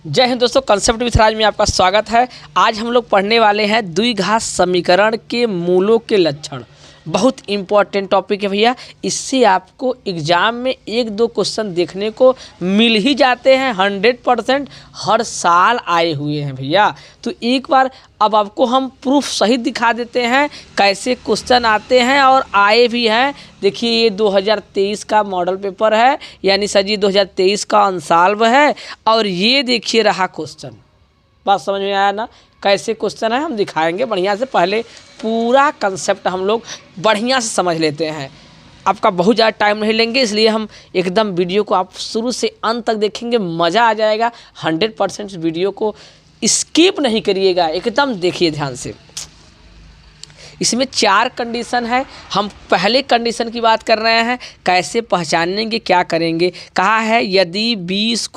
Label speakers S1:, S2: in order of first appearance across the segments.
S1: जय हिंद दोस्तों, concept with राज में आपका स्वागत है। आज हम लोग पढ़ने वाले हैं द्विघात समीकरण के मूलों के लक्षण। बहुत इंपॉर्टेंट टॉपिक है भैया। इससे आपको एग्जाम में एक दो क्वेश्चन देखने को मिल ही जाते हैं। 100% हर साल आए हुए हैं भैया। तो एक बार अब आपको हम प्रूफ सहित दिखा देते हैं कैसे क्वेश्चन आते हैं और आए भी हैं। देखिए, ये 2023 का मॉडल पेपर है, यानी सर जी 2023 का अनसॉल्व है। और ये देखिए रहा क्वेश्चन। बात समझ में आया ना कैसे क्वेश्चन है, हम दिखाएंगे बढ़िया से। पहले पूरा कंसेप्ट हम लोग बढ़िया से समझ लेते हैं। आपका बहुत ज़्यादा टाइम नहीं लेंगे, इसलिए हम एकदम वीडियो को आप शुरू से अंत तक देखेंगे, मज़ा आ जाएगा। 100% वीडियो को स्किप नहीं करिएगा, एकदम देखिए ध्यान से। इसमें 4 कंडीशन है। हम पहले कंडीशन की बात कर रहे हैं, कैसे पहचानेंगे, क्या करेंगे। कहा है यदि b² -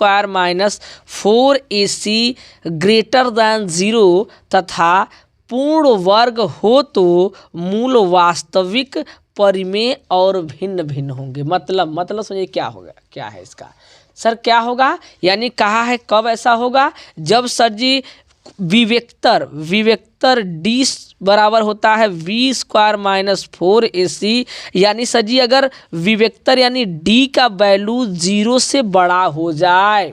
S1: 4ac ग्रेटर दैन 0 तथा पूर्ण वर्ग हो तो मूल वास्तविक परिमेय और भिन्न भिन्न होंगे। मतलब समझिए क्या होगा, क्या है इसका सर, क्या होगा। यानी कहा है कब ऐसा होगा, जब सर जी विवेक्तर d बराबर होता है b² - 4ac। यानी सर जी अगर विवेक्तर यानी d का वैल्यू 0 से बड़ा हो जाए,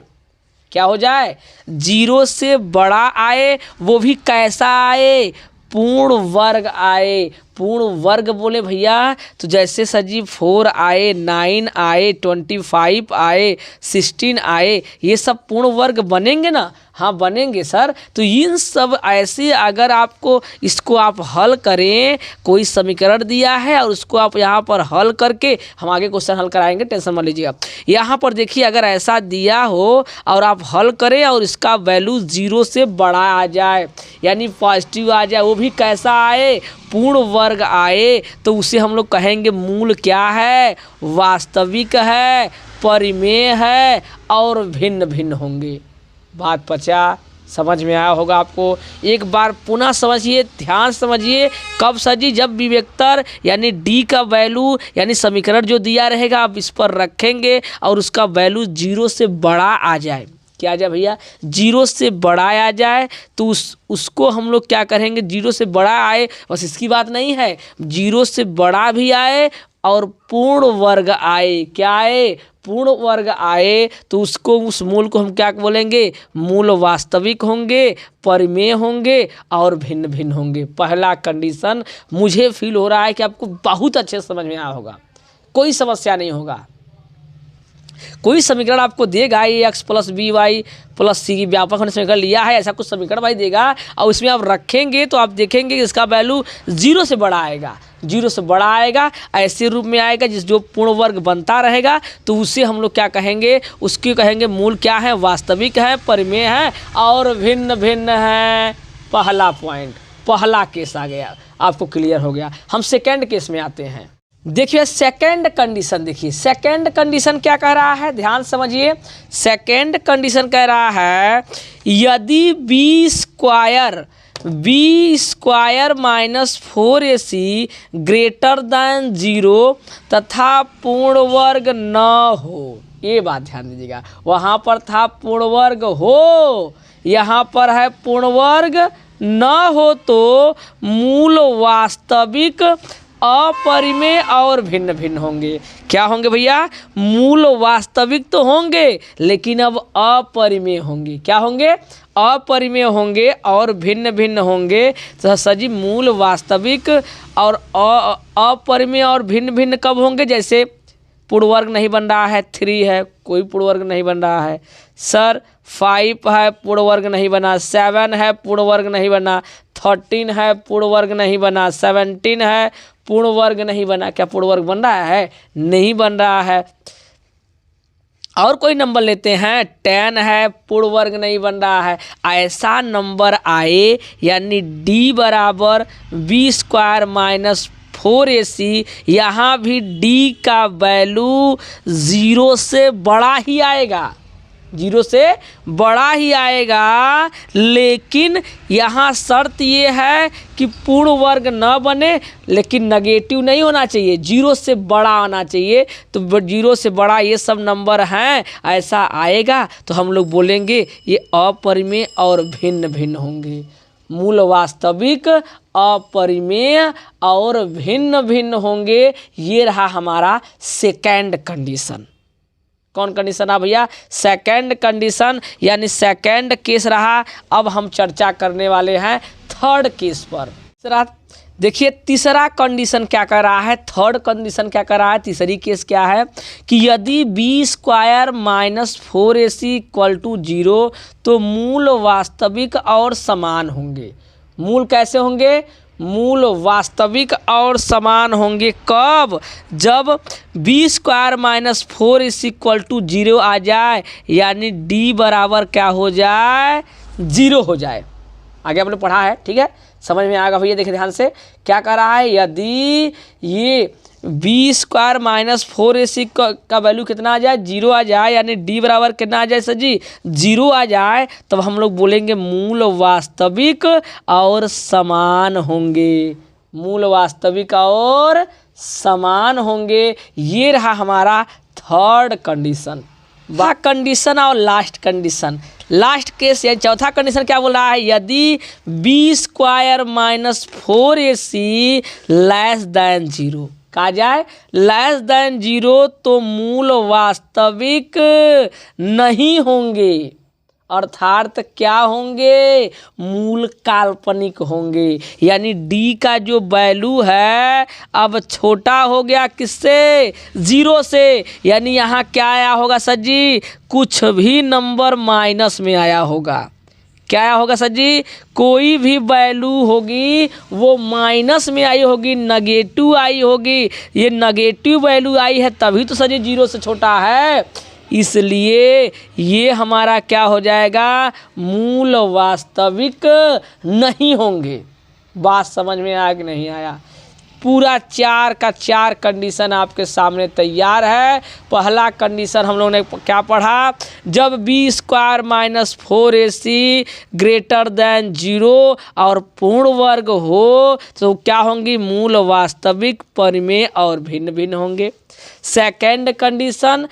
S1: क्या हो जाए, 0 से बड़ा आए, वो भी कैसा आए, पूर्ण वर्ग आए। पूर्ण वर्ग बोले भैया तो जैसे सर जी 4 आए, 9 आए, 25 आए, 16 आए, ये सब पूर्ण वर्ग बनेंगे ना। हाँ बनेंगे सर। तो इन सब ऐसे अगर आपको इसको आप हल करें, कोई समीकरण दिया है और उसको आप यहाँ पर हल करके, हम आगे क्वेश्चन हल कराएंगे, टेंशन मत लीजिएगा। यहाँ पर देखिए अगर ऐसा दिया हो और आप हल करें और इसका वैल्यू 0 से बड़ा आ जाए, यानी पॉजिटिव आ जाए, वो भी कैसा आए, पूर्ण वर्ग आए, तो उसे हम लोग कहेंगे मूल क्या है, वास्तविक है, परिमेय है और भिन्न भिन्न होंगे। बात पचा, समझ में आया होगा आपको। एक बार पुनः समझिए, ध्यान समझिए। कब सर जी, जब विवेक्तर यानी d का वैल्यू यानी समीकरण जो दिया रहेगा आप इस पर रखेंगे और उसका वैल्यू 0 से बड़ा आ जाए। क्या आ जाए भैया, 0 से बड़ा आ जाए, तो उसको हम लोग क्या करेंगे, 0 से बड़ा आए, बस इसकी बात नहीं है, 0 से बड़ा भी आए और पूर्ण वर्ग आए। क्या आए, पूर्ण वर्ग आए, तो उसको, उस मूल को हम क्या बोलेंगे, मूल वास्तविक होंगे, परिमेय होंगे और भिन्न भिन्न होंगे। पहला कंडीशन मुझे फील हो रहा है कि आपको बहुत अच्छे समझ में आया होगा, कोई समस्या नहीं होगा। कोई समीकरण आपको देगा, ax + by + c व्यापक हमने समीकरण लिया है, ऐसा कुछ समीकरण भाई देगा और उसमें आप रखेंगे तो आप देखेंगे कि इसका वैल्यू 0 से बड़ा आएगा। 0 से बड़ा आएगा, ऐसे रूप में आएगा जिस जो पूर्ण वर्ग बनता रहेगा, तो उसे हम लोग क्या कहेंगे, उसके कहेंगे मूल क्या है, वास्तविक है, परिमेय है और भिन्न भिन्न है। पहला पॉइंट, पहला केस आ गया, आपको क्लियर हो गया। हम सेकेंड केस में आते हैं। देखिए सेकंड कंडीशन, देखिए सेकंड कंडीशन क्या कह रहा है, ध्यान समझिए। सेकंड कंडीशन कह रहा है यदि b² - 4ac ग्रेटर दैन 0 तथा पूर्ण वर्ग न हो। ये बात ध्यान दीजिएगा, वहाँ पर था पूर्ण वर्ग हो, यहाँ पर है पूर्ण वर्ग न हो, तो मूल वास्तविक, अपरिमेय और भिन्न भिन्न होंगे। क्या होंगे भैया, मूल वास्तविक तो होंगे लेकिन अब अपरिमेय होंगे। क्या होंगे, अपरिमेय होंगे और भिन्न भिन्न होंगे। तो सजी मूल वास्तविक और अपरिमेय और भिन्न भिन्न कब होंगे, जैसे पूर्ण वर्ग नहीं बन रहा है, 3 है, कोई पूर्ण वर्ग नहीं बन रहा है सर, 5 है, पूर्ण वर्ग नहीं बना, 7 है, पूर्ण वर्ग नहीं बना, 13 है, पूर्ण वर्ग नहीं बना, 17 है, पूर्ण वर्ग नहीं बना। क्या पूर्ण वर्ग बन रहा है, नहीं बन रहा है। और कोई नंबर लेते हैं, 10 है, पूर्ण वर्ग नहीं बन रहा है। ऐसा नंबर आए यानी d बराबर b² - 4ac, यहाँ भी d का वैल्यू 0 से बड़ा ही आएगा। 0 से बड़ा ही आएगा, लेकिन यहाँ शर्त ये है कि पूर्ण वर्ग न बने, लेकिन नेगेटिव नहीं होना चाहिए, 0 से बड़ा आना चाहिए। तो 0 से बड़ा ये सब नंबर हैं, ऐसा आएगा तो हम लोग बोलेंगे ये अपरिमेय और भिन्न भिन्न होंगे। मूल वास्तविक, अपरिमेय और भिन्न भिन्न होंगे। ये रहा हमारा सेकेंड कंडीशन। कौन कंडीशन है भैया? सेकेंड कंडीशन, यानी सेकेंड केस रहा। अब हम चर्चा करने वाले हैं थर्ड केस पर। देखिए तीसरा कंडीशन क्या कर रहा है, थर्ड कंडीशन क्या कर रहा है, तीसरी केस क्या है कि यदि b² - 4ac = 0 तो मूल वास्तविक और समान होंगे। मूल कैसे होंगे? मूल वास्तविक और समान होंगे। कब? जब b² - 4ac = 0 आ जाए, यानी d बराबर क्या हो जाए? 0 हो जाए। आगे आपने पढ़ा है, ठीक है, समझ में आएगा भैया। देखिए ध्यान से क्या कर रहा है, यदि ये b² - 4ac का वैल्यू कितना आ जाए? 0 आ जाए, यानी d बराबर कितना आ जाए सर जी? 0 आ जाए, तब हम लोग बोलेंगे मूल वास्तविक और समान होंगे। मूल वास्तविक और समान होंगे। ये रहा हमारा थर्ड कंडीशन। कंडीशन और लास्ट कंडीशन, लास्ट केस या चौथा कंडीशन क्या बोल रहा है? यदि b² - 4ac << 0 कहा जाए, <0 तो मूल वास्तविक नहीं होंगे, अर्थात क्या होंगे? मूल काल्पनिक होंगे। यानी d का जो वैल्यू है अब छोटा हो गया किससे? 0 से। यानी यहाँ क्या आया होगा सर जी? कुछ भी नंबर माइनस में आया होगा। क्या आया होगा सर जी? कोई भी वैल्यू होगी वो माइनस में आई होगी, नेगेटिव आई होगी। ये नेगेटिव वैल्यू आई है तभी तो सर जी 0 से छोटा है, इसलिए ये हमारा क्या हो जाएगा? मूल वास्तविक नहीं होंगे। बात समझ में आया कि नहीं आया? पूरा 4 का 4 कंडीशन आपके सामने तैयार है। पहला कंडीशन हम लोगों ने क्या पढ़ा? जब b² - 4ac > 0 और पूर्ण वर्ग हो तो क्या होंगी? मूल वास्तविक, परिमेय और भिन्न भिन्न होंगे। सेकेंड कंडीशन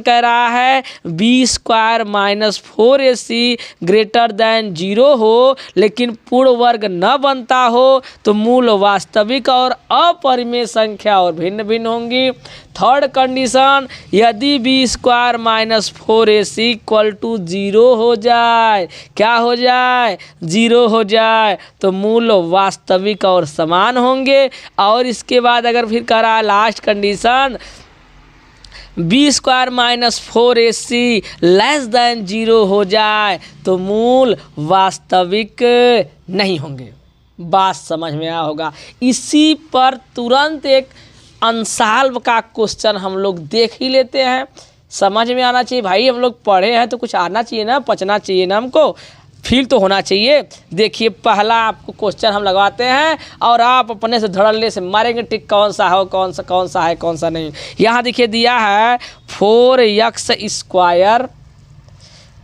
S1: कह रहा है b² - 4ac > 0 हो, लेकिन पूर्ण वर्ग न बनता हो तो मूल वास्तविक और अपरिमेय संख्या और भिन्न भिन्न होंगी। थर्ड कंडीशन, यदि b² - 4ac = 0 हो जाए, क्या हो जाए? 0 हो जाए, तो मूल वास्तविक और समान होंगे। और इसके बाद अगर फिर कह रहा है लास्ट कंडीशन, b² - 4ac << 0 हो जाए तो मूल वास्तविक नहीं होंगे। बात समझ में आया होगा। इसी पर तुरंत एक अंशाल्व का क्वेश्चन हम लोग देख ही लेते हैं। समझ में आना चाहिए भाई, हम लोग पढ़े हैं तो कुछ आना चाहिए ना, पचना चाहिए ना, हमको फील तो होना चाहिए। देखिए पहला आपको क्वेश्चन हम लगवाते हैं और आप अपने से धड़ल्ले से मारेंगे टिक, कौन सा है, कौन सा है, कौन सा नहीं। यहाँ देखिए दिया है 4x²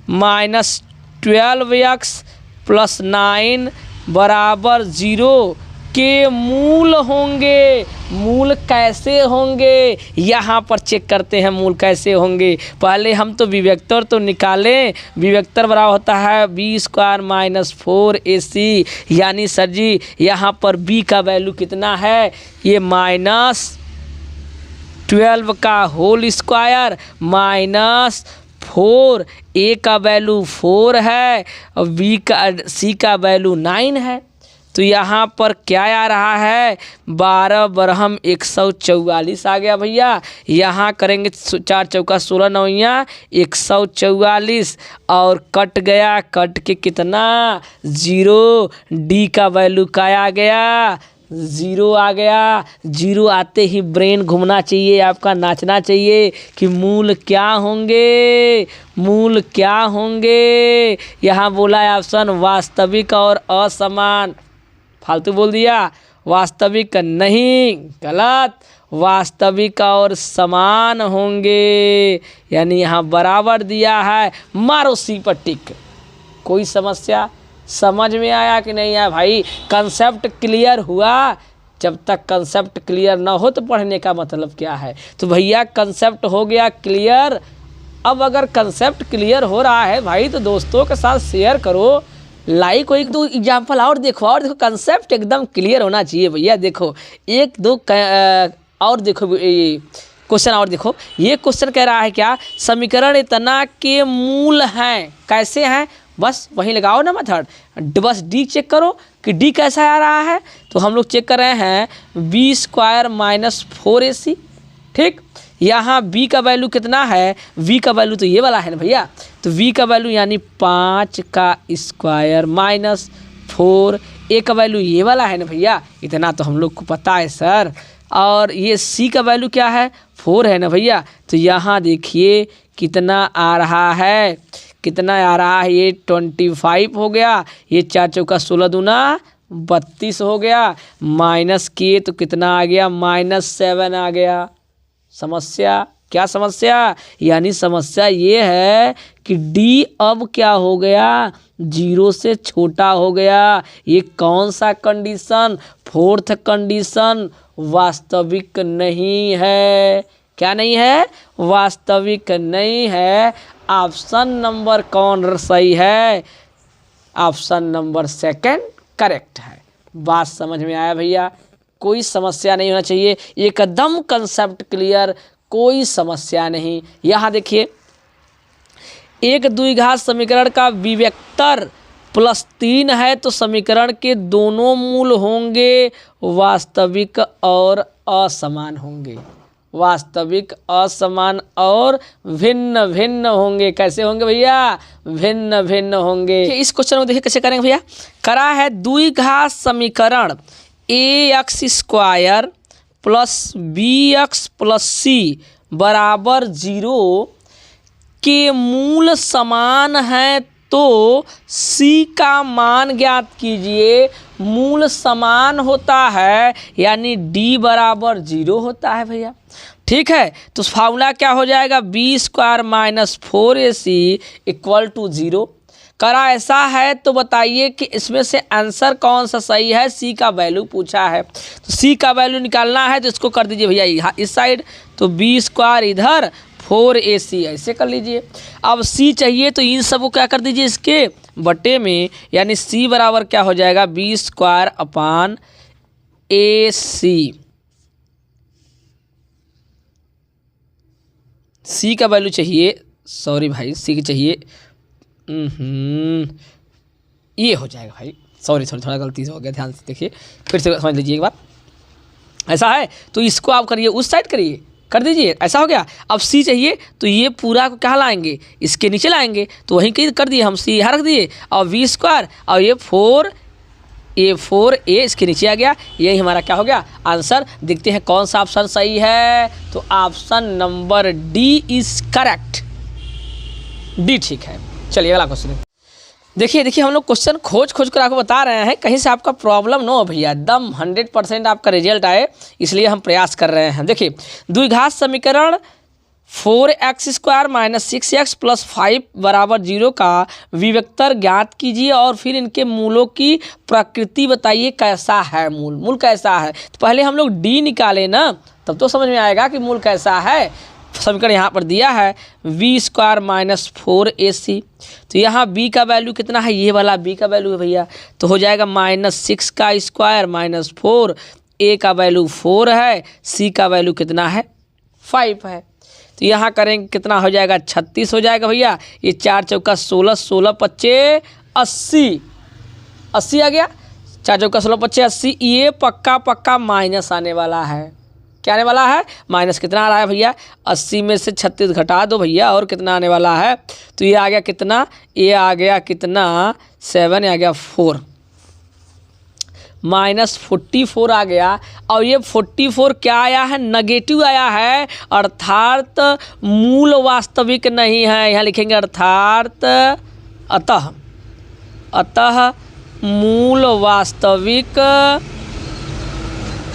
S1: - 12x + 9 = 0 के मूल होंगे। मूल कैसे होंगे यहाँ पर चेक करते हैं, मूल कैसे होंगे। पहले हम तो विवेक्तर तो निकालें। विवेक्तर बराबर होता है b² - 4ac, यानी सर जी यहाँ पर b का वैल्यू कितना है? ये -12 का होल स्क्वायर -4, a का वैल्यू 4 है और c का वैल्यू 9 है। तो यहाँ पर क्या आ रहा है? 12 बरहम 144 आ गया भैया। यहाँ करेंगे 4 चौका 16 नौया 144 और कट गया, कट के कितना? 0। d का वैल्यू क्या आ गया? 0 आ गया। 0 आते ही ब्रेन घूमना चाहिए, आपका नाचना चाहिए कि मूल क्या होंगे, मूल क्या होंगे। यहाँ बोला है ऑप्शन वास्तविक और असमान, फालतू बोल दिया, वास्तविक नहीं, गलत। वास्तविक और समान होंगे, यानी यहाँ बराबर दिया है, मारो सी पर टिक। कोई समस्या समझ में आया कि नहीं आया भाई? कंसेप्ट क्लियर हुआ? जब तक कंसेप्ट क्लियर ना हो तो पढ़ने का मतलब क्या है? तो भैया कंसेप्ट हो गया क्लियर। अब अगर कंसेप्ट क्लियर हो रहा है भाई तो दोस्तों के साथ शेयर करो, लाइक को। एक दो एग्जाम्पल और देखो कंसेप्ट एकदम क्लियर होना चाहिए भैया। देखो एक दो और देखो, ये क्वेश्चन और देखो। ये क्वेश्चन कह रहा है क्या, समीकरण इतना के मूल हैं, कैसे हैं? बस वहीं लगाओ ना मेथड, बस डी चेक करो कि डी कैसा आ रहा है। तो हम लोग चेक कर रहे हैं बी स्क्वायर माइनस 4ac। ठीक, यहाँ b का वैल्यू कितना है, v का वैल्यू तो ये वाला है ना भैया, तो v का वैल्यू यानी 5 का स्क्वायर माइनस 4, a का वैल्यू ये वाला है ना भैया, इतना तो हम लोग को पता है सर। और ये c का वैल्यू क्या है, 4 है ना भैया। तो यहाँ देखिए कितना आ रहा है, कितना आ रहा है, ये 25 हो गया, ये 4 चौका 16 दूना 32 हो गया, माइनस के तो कितना आ गया, -7 आ गया। समस्या क्या, समस्या यानी समस्या ये है कि डी अब क्या हो गया, 0 से छोटा हो गया। ये कौन सा कंडीशन, 4th कंडीशन, वास्तविक नहीं है। क्या नहीं है, वास्तविक नहीं है। ऑप्शन नंबर कौन सही है, ऑप्शन नंबर 2 करेक्ट है। बात समझ में आया भैया? कोई समस्या नहीं होना चाहिए, एकदम कंसेप्ट क्लियर, कोई समस्या नहीं। यहाँ देखिए एक द्विघात समीकरण का विवेक्तर +3 है तो समीकरण के दोनों मूल होंगे वास्तविक और असमान होंगे। वास्तविक, असमान और भिन्न भिन्न होंगे। कैसे होंगे भैया, भिन्न भिन्न होंगे। इस क्वेश्चन में देखिए कैसे करेंगे भैया। करा है द्विघात समीकरण ax square plus bx plus c बराबर 0 के मूल समान है तो c का मान ज्ञात कीजिए। मूल समान होता है यानी d बराबर 0 होता है भैया। ठीक है, तो फार्मूला क्या हो जाएगा, b square minus 4ac equal to 0। करा ऐसा है तो बताइए कि इसमें से आंसर कौन सा सही है। सी का वैल्यू पूछा है तो सी का वैल्यू निकालना है, तो इसको कर दीजिए भैया यहाँ इस साइड, तो बी स्क्वायर इधर 4ac ऐसे कर लीजिए। अब सी चाहिए तो इन सबको क्या कर दीजिए इसके बटे में, यानी सी बराबर क्या हो जाएगा, बी स्क्वायर अपान ac। सी का वैल्यू चाहिए, सॉरी भाई सी की चाहिए, ये हो जाएगा भाई, सॉरी थोड़ा गलती से हो गया, ध्यान से देखिए, फिर से समझ लीजिए एक बात। ऐसा है तो इसको आप करिए उस साइड करिए, कर दीजिए, ऐसा हो गया। अब सी चाहिए तो ये पूरा को क्या लाएंगे, इसके नीचे लाएंगे, तो वहीं कहीं कर दिए हम, सी यहाँ रख दिए और वी स्क्वायर और ये 4a इसके नीचे आ गया। यही हमारा क्या हो गया आंसर। देखते हैं कौन सा ऑप्शन सही है, तो option number D is correct, D ठीक है। चलिए अगला क्वेश्चन देखिए हम लोग क्वेश्चन खोज कर आपको बता रहे हैं, कहीं से आपका प्रॉब्लम ना हो भैया, एकदम 100% आपका रिजल्ट आए, इसलिए हम प्रयास कर रहे हैं। देखिए द्विघात समीकरण 4x square minus 6x plus 5 बराबर 0 का विवेक्तर ज्ञात कीजिए और फिर इनके मूलों की प्रकृति बताइए कैसा है, मूल कैसा है। तो पहले हम लोग डी निकालें ना, तब तो समझ में आएगा कि मूल कैसा है। समीकरण यहाँ पर दिया है वी स्क्वायर माइनस 4ac, तो यहाँ b का वैल्यू कितना है, ये वाला b का वैल्यू है भैया, तो हो जाएगा -6 का स्क्वायर माइनस 4, a का वैल्यू 4 है, c का वैल्यू कितना है 5 है। तो यहाँ करेंगे कितना हो जाएगा 36 हो जाएगा भैया। ये 4 चौका 16, 16 पच्चे 80 आ गया, 4 चौका 16 पच्चे 80। ये पक्का माइनस आने वाला है, क्या आने वाला है, माइनस। कितना आ रहा है भैया, 80 में से 36 घटा दो भैया, और कितना आने वाला है, तो ये आ गया कितना, ये आ गया कितना 7, आ गया 4, -44 आ गया। और ये 44 क्या आया है, नेगेटिव आया है, अर्थात मूल वास्तविक नहीं है। यहाँ लिखेंगे अर्थात अतः मूल वास्तविक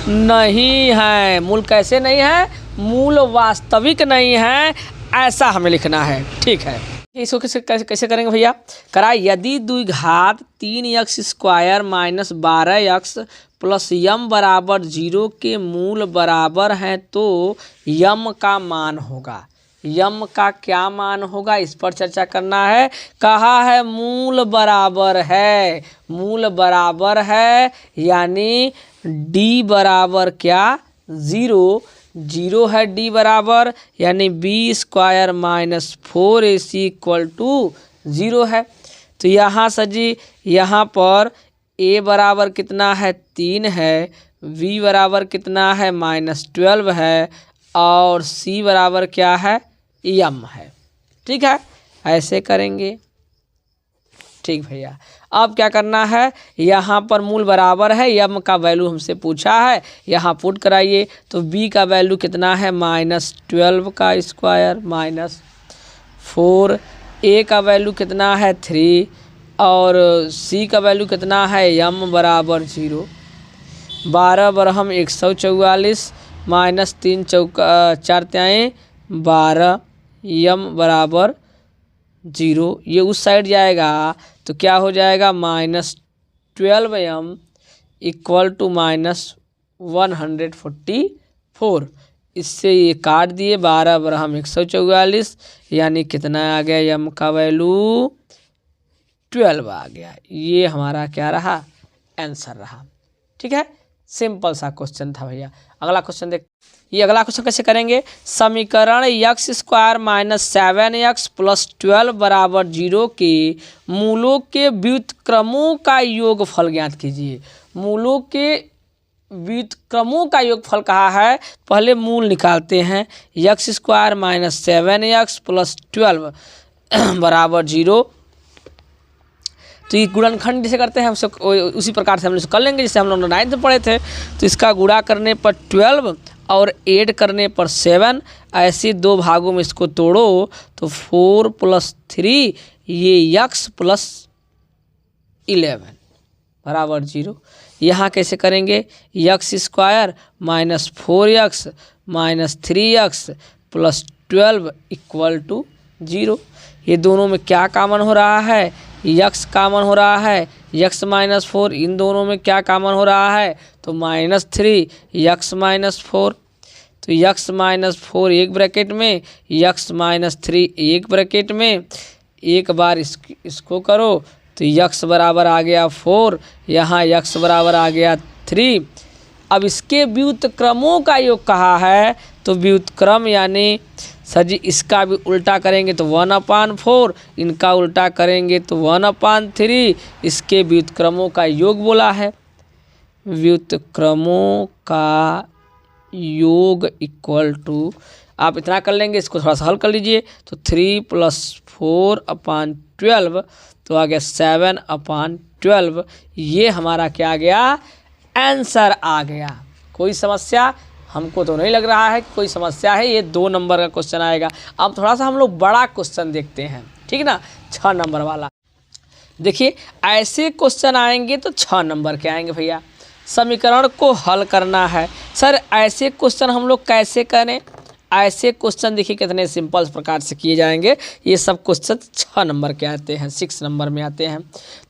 S1: नहीं है। मूल कैसे नहीं है? मूल वास्तविक नहीं है, ऐसा हमें लिखना है। ठीक है, इसको कैसे करेंगे भैया? कराए यदि द्विघात 3x² माइनस 12x प्लस यम बराबर 0 के मूल बराबर हैं तो यम का मान होगा। यम का क्या मान होगा, इस पर चर्चा करना है। कहा है मूल बराबर है, मूल बराबर है यानी d बराबर क्या? 0 0 है d बराबर, यानी b² minus 4ac equal to 0 है। तो यहाँ सजी यहाँ पर a बराबर कितना है? 3 है, v बराबर कितना है? -12 है, और c बराबर क्या है? यम है। ठीक है, ऐसे करेंगे। ठीक भैया, अब क्या करना है? यहाँ पर मूल बराबर है, यम का वैल्यू हमसे पूछा है, यहाँ पुट कराइए। तो b का वैल्यू कितना है? -12 का स्क्वायर माइनस 4, a का वैल्यू कितना है? 3, और c का वैल्यू कितना है? यम बराबर 0। 12 बरहम 144 माइनस 3 चौका 4 त्याएँ 12, यम बराबर 0। ये उस साइड जाएगा तो क्या हो जाएगा? -12m equal to -144। इससे ये काट दिए, 12 बरहम 144, यानी कितना आ गया? यम का वैल्यू 12 आ गया। ये हमारा क्या रहा? आंसर रहा। ठीक है, सिंपल सा क्वेश्चन था भैया। अगला क्वेश्चन देख, ये अगला क्वेश्चन कैसे करेंगे? समीकरण x² माइनस 7x प्लस 12 बराबर 0 के मूलों के व्युत्क्रमों का योगफल ज्ञात कीजिए। मूलों के व्युत्क्रमों का योगफल कहा है, पहले मूल निकालते हैं। x² माइनस 7x प्लस 12 बराबर 0। तो ये गुणनखंड जैसे करते हैं हम उसी प्रकार से हम लोग कर लेंगे, जैसे हम लोग 9th में पढ़े थे। तो इसका गुणा करने पर 12 और ऐड करने पर 7, ऐसे दो भागों में इसको तोड़ो तो 4 + 3 ये x + 11 बराबर 0। यहाँ कैसे करेंगे? x² minus 4x minus 3x plus 12 equal to 0। ये दोनों में क्या कॉमन हो रहा है? x कॉमन हो रहा है, x माइनस 4। इन दोनों में क्या कॉमन हो रहा है? तो -3 x माइनस 4। तो x माइनस 4 एक ब्रैकेट में, x माइनस 3 एक ब्रैकेट में। एक बार इसको करो तो x बराबर आ गया 4, यहाँ x बराबर आ गया 3। अब इसके व्युत्क्रमों का योग कहा है, तो व्युत्क्रम यानी सर जी इसका भी उल्टा करेंगे तो 1/4, इनका उल्टा करेंगे तो 1/3। इसके व्युत्क्रमों का योग बोला है। व्युत्क्रमों का योग इक्वल टू, आप इतना कर लेंगे, इसको थोड़ा सा हल कर लीजिए। तो 3 + 4/12 तो आ गया 7/12। ये हमारा क्या आ गया? आंसर आ गया। कोई समस्या? हमको तो नहीं लग रहा है कि कोई समस्या है। ये 2 नंबर का क्वेश्चन आएगा। अब थोड़ा सा हम लोग बड़ा क्वेश्चन देखते हैं, ठीक ना, 6 नंबर वाला। देखिए ऐसे क्वेश्चन आएंगे तो 6 नंबर के आएंगे भैया। समीकरण को हल करना है। सर ऐसे क्वेश्चन हम लोग कैसे करें? ऐसे क्वेश्चन देखिए कितने सिंपल प्रकार से किए जाएंगे। ये सब क्वेश्चन 6 नंबर के आते हैं, 6 नंबर में आते हैं।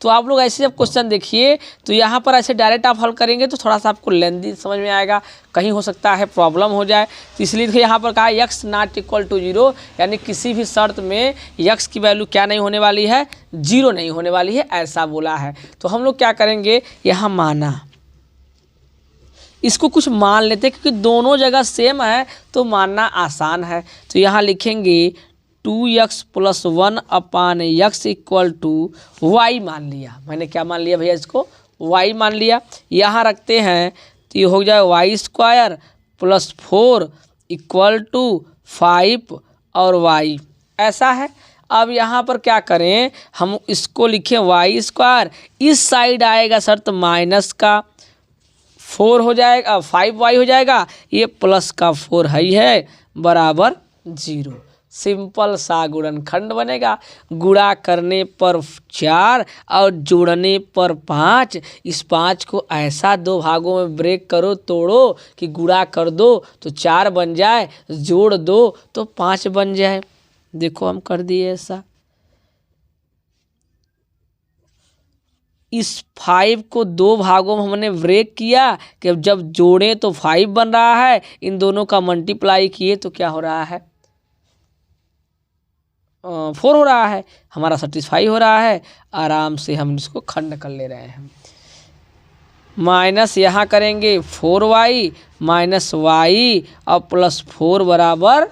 S1: तो आप लोग ऐसे जब क्वेश्चन देखिए तो यहाँ पर ऐसे डायरेक्ट आप हल करेंगे तो थोड़ा सा आपको लेंदी समझ में आएगा, कहीं हो सकता है प्रॉब्लम हो जाए। तो इसलिए देखिए यहाँ पर कहा x ≠ 0, यानी किसी भी शर्त में x की वैल्यू क्या नहीं होने वाली है? 0 नहीं होने वाली है, ऐसा बोला है। तो हम लोग क्या करेंगे? यहाँ माना, इसको कुछ मान लेते हैं क्योंकि दोनों जगह सेम है तो मानना आसान है। तो यहाँ लिखेंगे 2x + 1/x equal to y मान लिया। मैंने क्या मान लिया भैया? इसको y मान लिया। यहाँ रखते हैं तो ये हो जाए y² + 4 इक्वल टू 5 और y, ऐसा है। अब यहाँ पर क्या करें? हम इसको लिखें y², इस साइड आएगा सर तो माइनस का 4 हो जाएगा, 5y हो जाएगा, ये प्लस का 4 है बराबर 0। सिंपल सा गुणनखंड बनेगा। गुणा करने पर 4 और जोड़ने पर 5। इस 5 को ऐसा 2 भागों में ब्रेक करो, तोड़ो कि गुणा कर दो तो 4 बन जाए, जोड़ दो तो 5 बन जाए। देखो हम कर दिए ऐसा। इस 5 को 2 भागों में हमने ब्रेक किया कि जब जोड़ें तो 5 बन रहा है, इन दोनों का मल्टीप्लाई किए तो क्या हो रहा है, 4 हो रहा है, हमारा सेटिस्फाई हो रहा है। आराम से हम इसको खंड कर ले रहे हैं। माइनस यहाँ करेंगे 4y माइनस y और प्लस 4 बराबर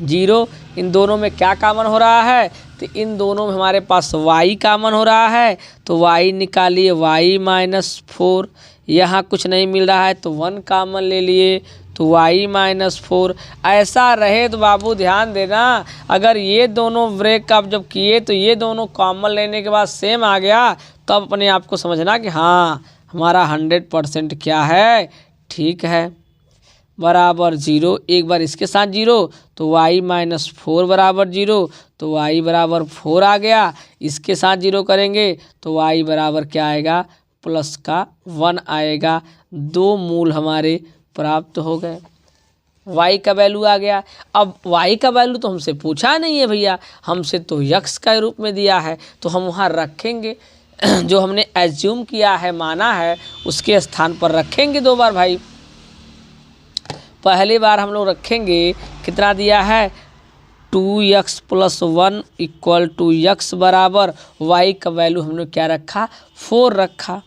S1: 0। इन दोनों में क्या कॉमन हो रहा है, तो इन दोनों में हमारे पास y कॉमन हो रहा है, तो y निकालिए, y माइनस 4। यहाँ कुछ नहीं मिल रहा है तो 1 कॉमन ले लिए, तो y माइनस 4। ऐसा रहे तो बाबू ध्यान देना, अगर ये दोनों ब्रेक आप जब किए तो ये दोनों कॉमन लेने के बाद सेम आ गया, तब अपने आप को समझना कि हाँ हमारा 100% क्या है, ठीक है, बराबर 0। एक बार इसके साथ 0 तो y माइनस 4 बराबर 0, तो y बराबर 4 आ गया। इसके साथ 0 करेंगे तो y बराबर क्या आएगा, प्लस का 1 आएगा। 2 मूल हमारे प्राप्त हो गए। y का वैल्यू आ गया। अब y का वैल्यू तो हमसे पूछा नहीं है भैया, हमसे तो x का रूप में दिया है, तो हम वहाँ रखेंगे जो हमने एज्यूम किया है, माना है, उसके स्थान पर रखेंगे 2 बार भाई। पहली बार हम लोग रखेंगे, कितना दिया है, 2x plus 1 equal to x बराबर y का वैल्यू हमने क्या रखा, 4 रखा।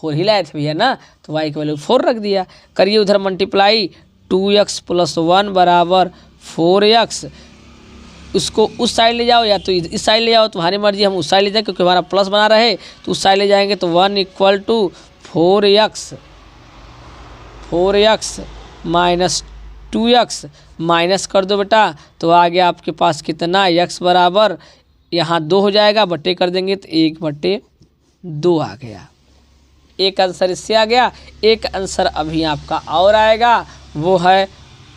S1: 4 ही लाए थे भैया ना, तो y का वैल्यू 4 रख दिया। करिए उधर मल्टीप्लाई, 2x प्लस 1 बराबर 4x। उसको उस साइड ले जाओ या तो इस साइड ले जाओ, तुम्हारी मर्जी, हम उस साइड ले जाए क्योंकि हमारा प्लस बना रहे, तो उस साइड ले जाएंगे तो 1 equal to 4x minus 2x। Minus कर दो बेटा तो आ गया आपके पास कितना, x बराबर यहाँ 2 हो जाएगा, बटे कर देंगे तो 1/2 आ गया। एक आंसर इससे आ गया। एक आंसर अभी आपका और आएगा, वो है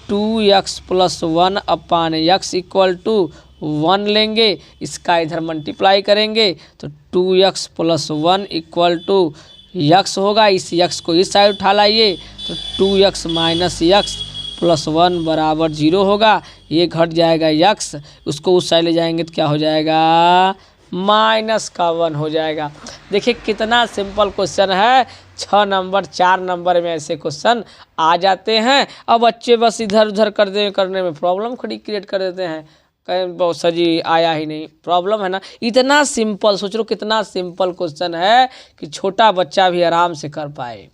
S1: 2x plus 1 upon x equal to 1 लेंगे, इसका इधर मल्टीप्लाई करेंगे तो 2x plus 1 equal to x होगा। इस x को इस साइड उठा लाइए तो 2x माइनस x प्लस 1 बराबर 0 होगा। ये घट जाएगा x, उसको उस साइड ले जाएंगे तो क्या हो जाएगा, माइनस का 1 हो जाएगा। देखिए कितना सिंपल क्वेश्चन है। 6 नंबर 4 नंबर में ऐसे क्वेश्चन आ जाते हैं। अब बच्चे बस इधर उधर करने में प्रॉब्लम खड़ी क्रिएट कर देते हैं, कहीं बहुत सजी आया ही नहीं, प्रॉब्लम है ना। इतना सिंपल, सोच लो कितना सिंपल क्वेश्चन है कि छोटा बच्चा भी आराम से कर पाए।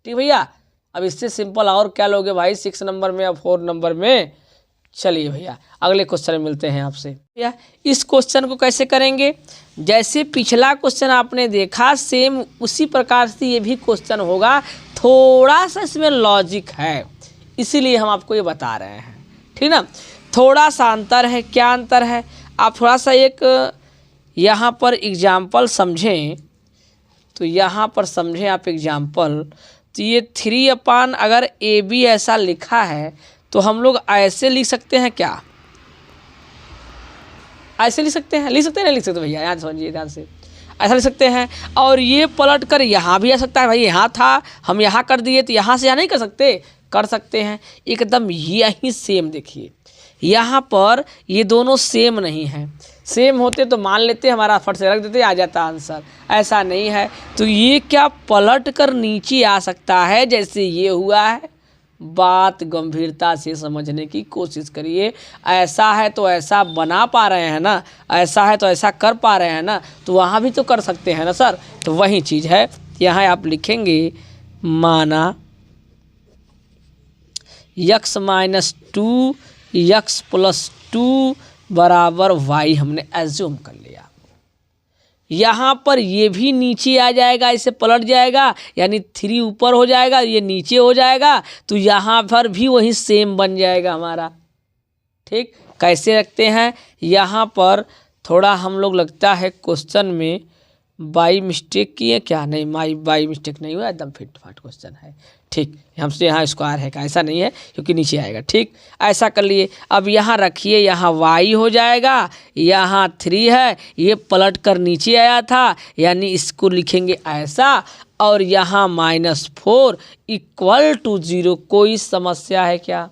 S1: ठीक भैया, अब इससे सिंपल और क्या लोगे भाई 6 नंबर में या 4 नंबर में। चलिए भैया अगले क्वेश्चन में मिलते हैं आपसे। भैया इस क्वेश्चन को कैसे करेंगे, जैसे पिछला क्वेश्चन आपने देखा सेम उसी प्रकार से ये भी क्वेश्चन होगा, थोड़ा सा इसमें लॉजिक है, इसीलिए हम आपको ये बता रहे हैं, ठीक ना। थोड़ा सा अंतर है। क्या अंतर है, आप थोड़ा सा एक यहाँ पर एग्जाम्पल समझें, तो यहाँ पर समझें आप एग्जाम्पल। तो ये 3 अपान अगर AB ऐसा लिखा है तो हम लोग ऐसे लिख सकते हैं क्या, ऐसे लिख सकते हैं, लिख सकते हैं नहीं लिख सकते भैया, यहाँ समझिए ध्यान से, ऐसा लिख सकते हैं। और ये पलट कर यहाँ भी आ सकता है, भाई यहाँ था हम यहाँ कर दिए तो यहाँ से यहाँ नहीं कर सकते, कर सकते हैं एकदम यही सेम। देखिए यहाँ पर ये दोनों सेम नहीं है, सेम होते तो मान लेते हमारा फट से रख देते आ जाता आंसर, ऐसा नहीं है। तो ये क्या पलट कर नीचे आ सकता है जैसे ये हुआ है। बात गंभीरता से समझने की कोशिश करिए। ऐसा है तो ऐसा बना पा रहे हैं ना, ऐसा है तो ऐसा कर पा रहे हैं ना, तो वहाँ भी तो कर सकते हैं ना सर। तो वही चीज़ है, यहाँ आप लिखेंगे माना x माइनस 2 x प्लस 2 बराबर y हमने एज्यूम कर लिया। यहाँ पर ये भी नीचे आ जाएगा, इसे पलट जाएगा, यानी 3 ऊपर हो जाएगा, ये नीचे हो जाएगा, तो यहाँ पर भी वही सेम बन जाएगा हमारा। ठीक, कैसे रखते हैं, यहाँ पर थोड़ा हम लोग लगता है क्वेश्चन में बाई मिस्टेक किए क्या? नहीं, बाई मिस्टेक नहीं हुआ, एकदम फिट फाट क्वेश्चन है। ठीक, हमसे यहाँ स्क्वायर है, ऐसा नहीं है क्योंकि नीचे आएगा। ठीक, ऐसा कर लिए। अब यहाँ रखिए, यहाँ y हो जाएगा, यहाँ 3 है, ये पलट कर नीचे आया था, यानी इसको लिखेंगे ऐसा, और यहाँ -4 इक्वल टू 0। कोई समस्या है क्या?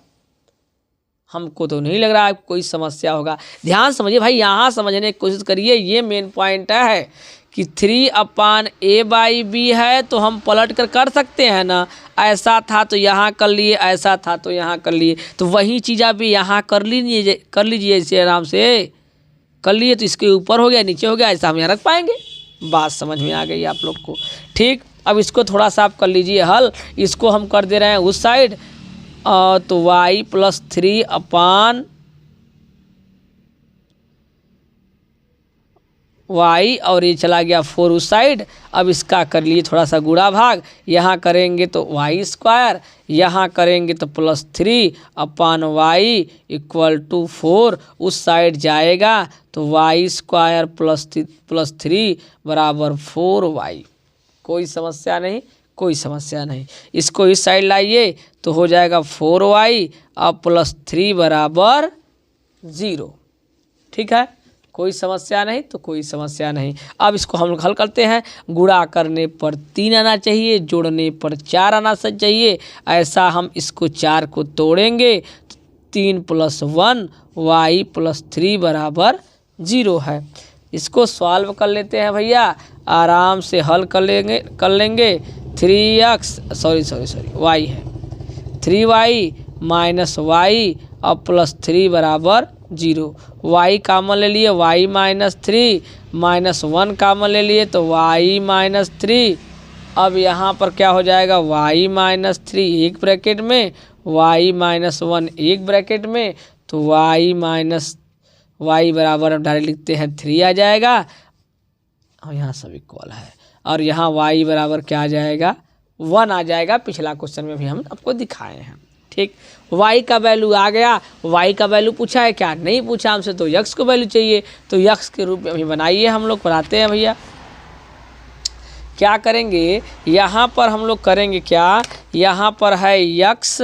S1: हमको तो नहीं लग रहा है कोई समस्या होगा। ध्यान समझिए भाई, यहाँ समझने की कोशिश करिए, ये मेन पॉइंट है कि 3/a/b है तो हम पलट कर सकते हैं ना। ऐसा था तो यहाँ कर लिए, ऐसा था तो यहाँ कर लिए, तो वही चीज़ आप यहाँ कर लीजिए इसे आराम से कर लिए, तो इसके ऊपर हो गया, नीचे हो गया, ऐसा हम यहाँ रख पाएंगे। बात समझ में आ गई आप लोग को? ठीक, अब इसको थोड़ा सा आप कर लीजिए हल। इसको हम कर दे रहे हैं उस साइड, तो y + 3/y, और ये चला गया 4 उस साइड। अब इसका कर लिए थोड़ा सा गुणा भाग, यहाँ करेंगे तो y², यहाँ करेंगे तो +3/y = 4, उस साइड जाएगा तो y² + 3 = 4y। कोई समस्या नहीं, कोई समस्या नहीं। इसको इस साइड लाइए तो हो जाएगा 4y अब +3 = 0। ठीक है, कोई समस्या नहीं, तो कोई समस्या नहीं। अब इसको हम हल करते हैं। गुणा करने पर 3 आना चाहिए, जोड़ने पर 4 आना चाहिए। ऐसा हम इसको 4 को तोड़ेंगे तो 3 + 1 y + 3 = 0 है। इसको सॉल्व कर लेते हैं भैया, आराम से हल कर लेंगे। 3x y है, 3y - y अब +3 = 0। y कामन ले लिए, y - 3 -1 कामन ले लिए तो y - 3। अब यहाँ पर क्या हो जाएगा, y - 3 एक ब्रैकेट में, y - 1 एक ब्रैकेट में, तो y बराबर अब डायरेक्ट लिखते हैं 3 आ जाएगा, और यहाँ सब इक्वल है, और यहाँ y बराबर क्या आ जाएगा, 1 आ जाएगा। पिछला क्वेश्चन में भी हम आपको दिखाए हैं। ठीक, y का वैल्यू आ गया। y का वैल्यू पूछा है क्या? नहीं पूछा हमसे, तो x को वैल्यू चाहिए, तो x के रूप में अभी बनाइए, हम लोग बनाते हैं भैया। क्या करेंगे, यहाँ पर हम लोग करेंगे क्या, यहाँ पर है x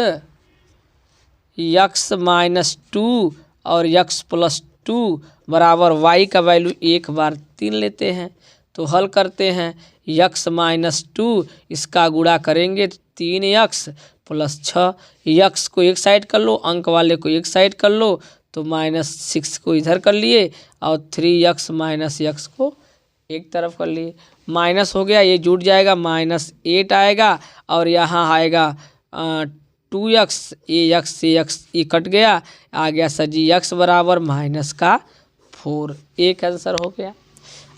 S1: -2 और x + 2 बराबर y का वैल्यू 1 बार 3 लेते हैं, तो हल करते हैं। x - 2 इसका गुणा करेंगे 3x + 6, x को एक साइड कर लो, अंक वाले को एक साइड कर लो, तो -6 को इधर कर लिए, और 3x - x को एक तरफ कर लिए। माइनस हो गया, ये जुट जाएगा, -8 आएगा, और यहाँ आएगा 2x, ये x से x ये कट गया, आ गया सजी x बराबर -4। एक आंसर हो गया।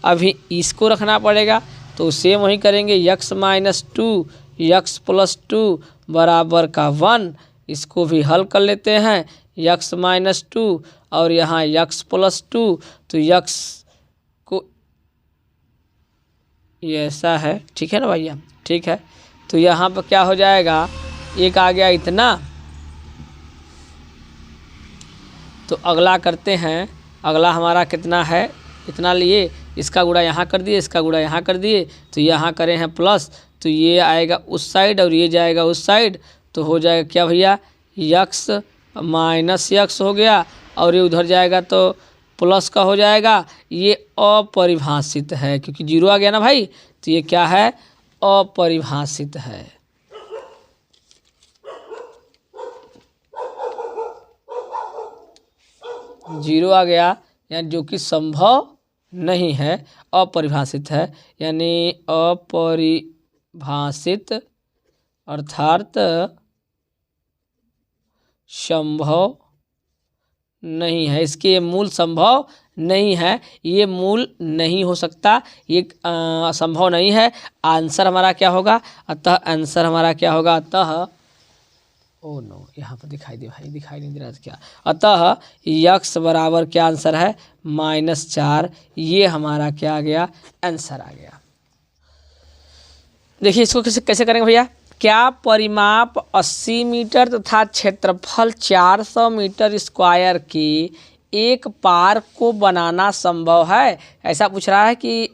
S1: अभी इसको रखना पड़ेगा, तो सेम वही करेंगे। x - 2 x + 2 बराबर का 1, इसको भी हल कर लेते हैं। x - 2 और यहाँ x + 2, तो x को ये ऐसा है, ठीक है ना भैया? ठीक है, तो यहाँ पर क्या हो जाएगा, एक आ गया इतना। तो अगला करते हैं, अगला हमारा कितना है, इतना लिए, इसका गुणा यहाँ कर दिए, इसका गुणा यहाँ कर दिए, तो यहाँ करें हैं प्लस, तो ये आएगा उस साइड और ये जाएगा उस साइड, तो हो जाएगा क्या भैया, x - x हो गया, और ये उधर जाएगा तो प्लस का हो जाएगा। ये अपरिभाषित है क्योंकि 0 आ गया ना भाई, तो ये क्या है, अपरिभाषित है। जीरो आ गया, यानी जो कि संभव नहीं है, अपरिभाषित है, यानी अपरिभाषित अर्थात संभव नहीं है। इसके मूल संभव नहीं है, ये मूल नहीं हो सकता, ये संभव नहीं है। आंसर हमारा क्या होगा, अतः आंसर हमारा क्या होगा, अतः ओ नो, यहाँ पर दिखाई दे भाई, दिखाई नहीं दे रहा क्या, अतः x बराबर क्या आंसर है, -4। ये हमारा क्या आ गया, आंसर आ गया। देखिए इसको कैसे करेंगे भैया। क्या परिमाप 80 मीटर तथा क्षेत्रफल 400 मीटर स्क्वायर की एक पार्क को बनाना संभव है। ऐसा पूछ रहा है कि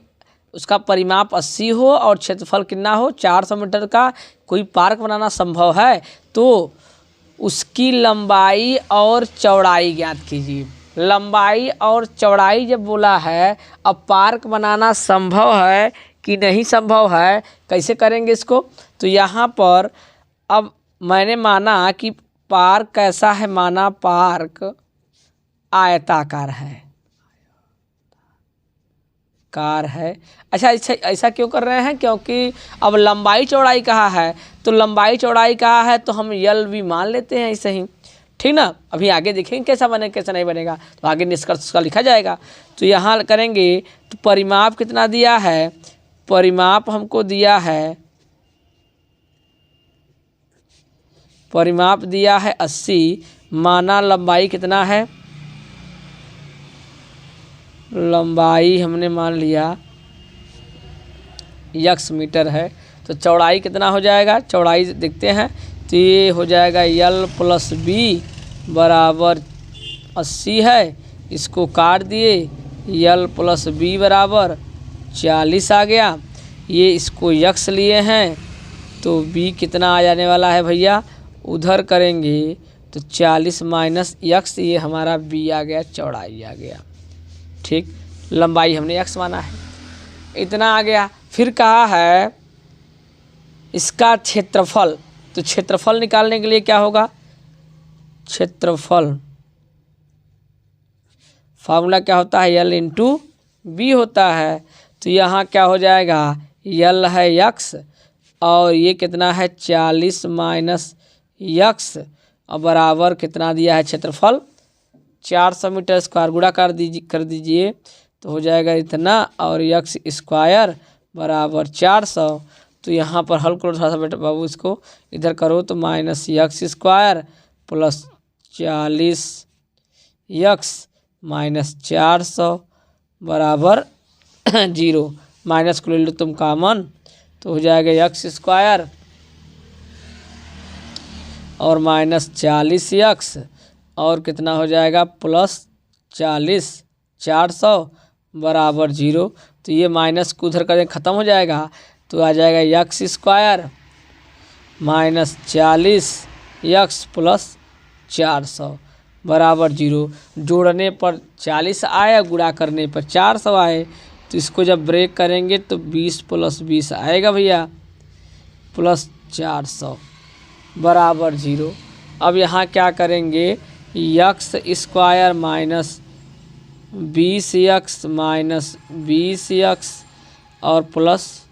S1: उसका परिमाप 80 हो और क्षेत्रफल कितना हो 400 मीटर का कोई पार्क बनाना संभव है तो उसकी लंबाई और चौड़ाई ज्ञात कीजिए। लंबाई और चौड़ाई जब बोला है, अब पार्क बनाना संभव है कि नहीं संभव है, कैसे करेंगे इसको। तो यहाँ पर अब मैंने माना कि पार्क कैसा है, माना पार्क आयताकार है, कार है। अच्छा ऐसा क्यों कर रहे हैं, क्योंकि अब लंबाई चौड़ाई कहा है, तो लंबाई चौड़ाई कहा है तो हम यल भी मान लेते हैं ऐसे ही, ठीक ना। अभी आगे देखेंगे कैसा बने कैसा नहीं बनेगा, तो आगे निष्कर्ष उसका लिखा जाएगा। तो यहाँ करेंगे तो परिमाप कितना दिया है, परिमाप हमको दिया है, परिमाप दिया है 80, माना लंबाई कितना है, लंबाई हमने मान लिया x मीटर है। तो चौड़ाई कितना हो जाएगा, चौड़ाई देखते हैं तो ये हो जाएगा यल प्लस बी बराबर 80 है, इसको काट दिए, यल प्लस बी बराबर 40 आ गया। ये इसको x लिए हैं तो b कितना आ जाने वाला है भैया, उधर करेंगे तो 40 माइनस x, ये हमारा b आ गया, चौड़ाई आ गया, ठीक। लंबाई हमने x माना है, इतना आ गया। फिर कहा है इसका क्षेत्रफल, तो क्षेत्रफल निकालने के लिए क्या होगा, क्षेत्रफल फार्मूला क्या होता है, यल इंटू बी होता है। तो यहाँ क्या हो जाएगा, यल है x और ये कितना है 40 माइनस x और बराबर कितना दिया है क्षेत्रफल 400 मीटर स्क्वायर, गुणा कर दीजिए तो हो जाएगा इतना, और x स्क्वायर बराबर 400। तो यहाँ पर हल करो थोड़ा सा बेटा बाबू, इसको इधर करो तो minus x square plus 40x minus 400 बराबर 0, माइनस को ले लो तुम कॉमन तो हो जाएगा x स्क्वायर और माइनस 40x और कितना हो जाएगा प्लस 40 400 बराबर 0। तो ये माइनस को उधर करें ख़त्म हो जाएगा, तो आ जाएगा x square minus 40x plus 400 बराबर 0। जोड़ने पर 40 आया, गुणा करने पर 400 आए, तो इसको जब ब्रेक करेंगे तो 20 प्लस 20 आएगा भैया, प्लस 400 बराबर 0। अब यहाँ क्या करेंगे, x square minus 20x minus 20x और प्लस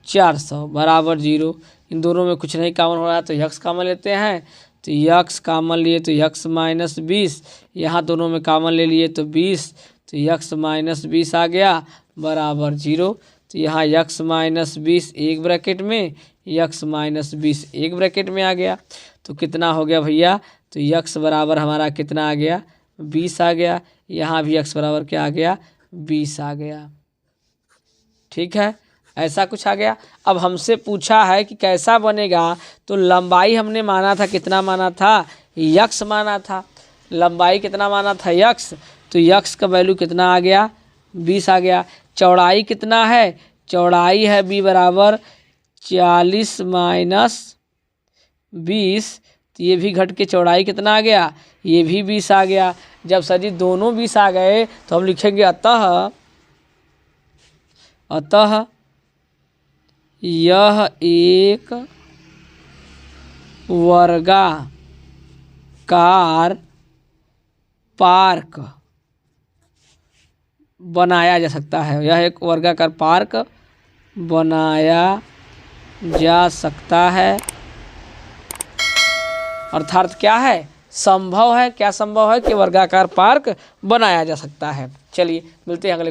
S1: 400 बराबर 0। इन दोनों में कुछ नहीं कॉमन हो रहा है तो x कॉमन लेते हैं, तो x कॉमन लिए तो x माइनस 20, यहाँ दोनों में कॉमन ले लिए तो 20, तो x माइनस 20 आ गया बराबर 0। तो यहाँ x माइनस 20 एक ब्रैकेट में, x माइनस 20 एक ब्रैकेट में आ गया, तो कितना हो गया भैया, तो x बराबर हमारा कितना आ गया 20 आ गया, यहाँ भी x बराबर क्या आ गया 20 आ गया, ठीक है, ऐसा कुछ आ गया। अब हमसे पूछा है कि कैसा बनेगा, तो लंबाई हमने माना था, कितना माना था x माना था, लंबाई कितना माना था x, तो x का वैल्यू कितना आ गया 20 आ गया। चौड़ाई कितना है, चौड़ाई है b बराबर 40 माइनस 20, तो ये भी घट के चौड़ाई कितना आ गया, ये भी 20 आ गया। जब सर जी दोनों 20 आ गए तो हम लिखेंगे अतः यह एक वर्गाकार पार्क बनाया जा सकता है, यह एक वर्गाकार पार्क बनाया जा सकता है। अर्थात क्या है, संभव है, क्या संभव है कि वर्गाकार पार्क बनाया जा सकता है। चलिए मिलते हैं अगले